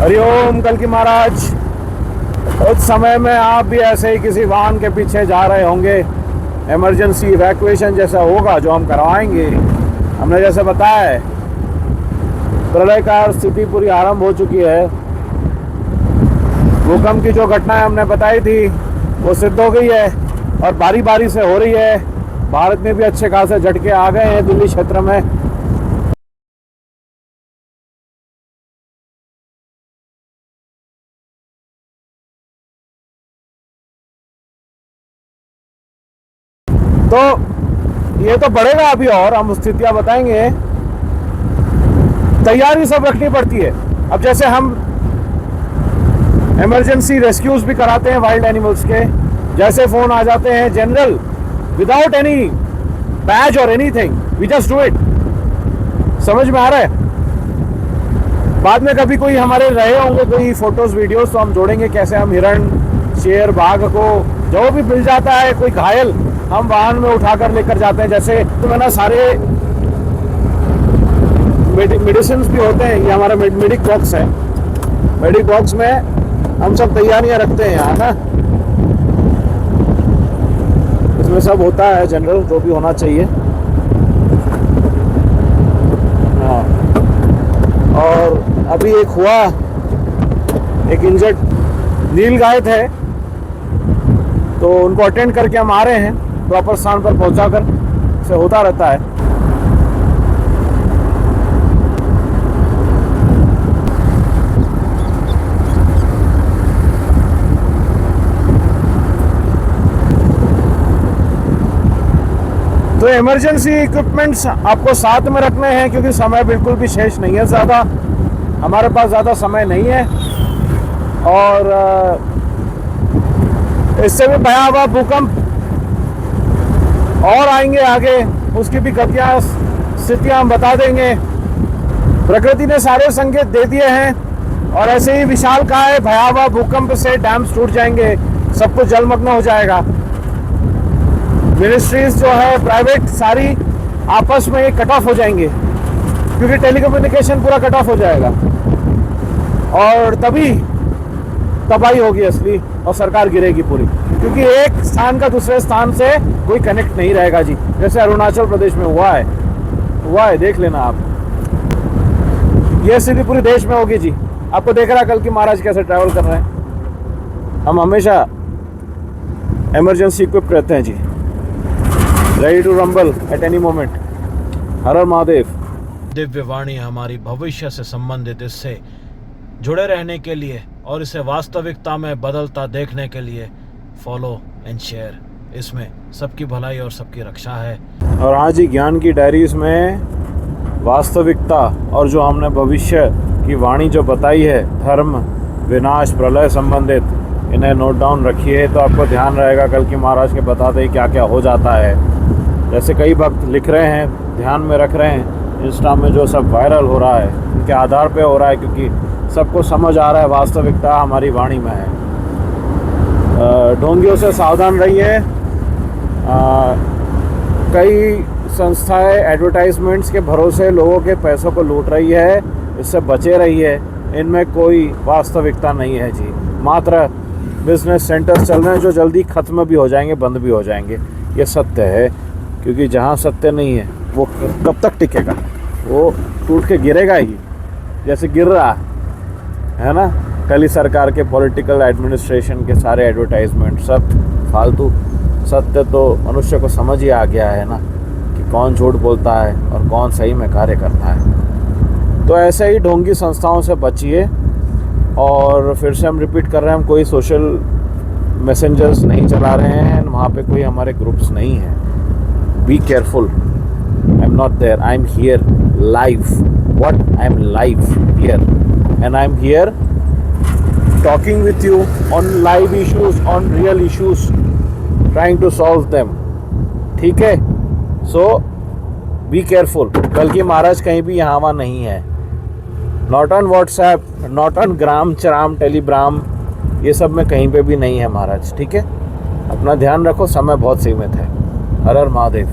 हरिओम कल की महाराज। उस समय में आप भी ऐसे ही किसी वाहन के पीछे जा रहे होंगे। इमरजेंसी इवैक्यूएशन जैसा होगा जो हम करवाएंगे। हमने जैसे बताया है, प्रलय का स्थिति पूरी आरंभ हो चुकी है। भूकंप की जो घटनाएं हमने बताई थी वो सिद्ध हो गई है और बारी बारी से हो रही है। भारत में भी अच्छे खासे झटके आ गए हैं दिल्ली क्षेत्र में। तो ये तो बढ़ेगा अभी और हम स्थितियां बताएंगे। तैयारी सब रखनी पड़ती है। अब जैसे हम इमरजेंसी रेस्क्यूज भी कराते हैं वाइल्ड एनिमल्स के, जैसे फोन आ जाते हैं जनरल विदाउट एनी बैज और anything, we just do it. समझ में आ रहा है? बाद में कभी कोई हमारे रहे होंगे कोई फोटोज वीडियोस तो हम जोड़ेंगे कैसे हम हिरण, शेर, बाघ को जो भी मिल जाता है कोई घायल हम वाहन में उठाकर लेकर जाते हैं। जैसे तो मैंने सारे मेडिसिन भी होते हैं। ये हमारा मेडिक बॉक्स है। मेडिक बॉक्स में हम सब तैयारियां रखते हैं यहाँ ना। इसमें सब होता है जनरल जो भी होना चाहिए। हाँ, और अभी एक हुआ, एक इंजर्ड नीलगाय थे तो उनको अटेंड करके हम आ रहे हैं प्रॉपर स्थान पर पहुंचाकर। से होता रहता है। तो इमरजेंसी इक्विपमेंट्स आपको साथ में रखने हैं क्योंकि समय बिल्कुल भी शेष नहीं है ज़्यादा। हमारे पास ज़्यादा समय नहीं है और इससे भी भयावह भूकंप और आएंगे आगे। उसकी भी गतियाँ स्थितियाँ हम बता देंगे। प्रकृति ने सारे संकेत दे दिए हैं और ऐसे ही विशाल का है भयावह भूकंप से डैम्स टूट जाएंगे, सब कुछ जलमग्न हो जाएगा। मिनिस्ट्रीज जो है प्राइवेट सारी आपस में कट ऑफ हो जाएंगे क्योंकि टेलीकम्युनिकेशन पूरा कट ऑफ हो जाएगा और तभी तबाही होगी असली और सरकार गिरेगी पूरी, क्योंकि एक स्थान का दूसरे स्थान से कोई कनेक्ट नहीं रहेगा जी। जैसे अरुणाचल प्रदेश में हुआ है, देख लेना आप। ये स्थिति पूरे देश में होगी जी। आपको देख रहा कल की महाराज कैसे ट्रैवल कर रहे हैं। हम हमेशा इमरजेंसी इक्विप्ड रहते हैं जी, ready to rumble at any moment. हर हर महादेव। दिव्य वाणी हमारी भविष्य से संबंधित, इससे जुड़े रहने के लिए और इसे वास्तविकता में बदलता देखने के लिए फॉलो एंड शेयर। इसमें सबकी भलाई और सबकी रक्षा है। और आज ही ज्ञान की डायरीज में वास्तविकता और जो हमने भविष्य की वाणी जो बताई है, धर्म, विनाश, प्रलय संबंधित, इन्हें नोट डाउन रखिए तो आपको ध्यान रहेगा कल की महाराज के बताते ही क्या क्या हो जाता है। जैसे कई भक्त लिख रहे हैं, ध्यान में रख रहे हैं, इंस्टा में जो सब वायरल हो रहा है उनके आधार पे हो रहा है क्योंकि सबको समझ आ रहा है वास्तविकता हमारी वाणी में है। ढोंगियों से सावधान रहिए। कई संस्थाएं एडवर्टाइजमेंट्स के भरोसे लोगों के पैसों को लूट रही है, इससे बचे रहिए। इनमें कोई वास्तविकता नहीं है जी। मात्र बिजनेस सेंटर्स चल रहे हैं जो जल्दी ख़त्म भी हो जाएंगे, बंद भी हो जाएंगे। ये सत्य है क्योंकि जहाँ सत्य नहीं है वो कब तक टिकेगा? वो टूट के गिरेगा ही, जैसे गिर रहा है ना। कल ही सरकार के पॉलिटिकल एडमिनिस्ट्रेशन के सारे एडवर्टाइजमेंट सब फालतू। सत्य तो मनुष्य को समझ ही आ गया है ना कि कौन झूठ बोलता है और कौन सही में कार्य करता है। तो ऐसे ही ढोंगी संस्थाओं से बचिए। और फिर से हम रिपीट कर रहे हैं, हम कोई सोशल मैसेंजर्स नहीं चला रहे हैं, वहाँ पे कोई हमारे ग्रुप्स नहीं हैं। Be careful. I am not there, I am here live. What? I am live here and I'm here talking with you on live issues, on real issues, trying to solve them. ठीक है? So be careful. कल की महाराज कहीं भी यहाँ वहाँ नहीं है। Not on WhatsApp, not on ग्राम, चराम, टेलीग्राम, ये सब में कहीं पे भी नहीं है महाराज। ठीक है? अपना ध्यान रखो, समय बहुत सीमित है। हर हर महादेव।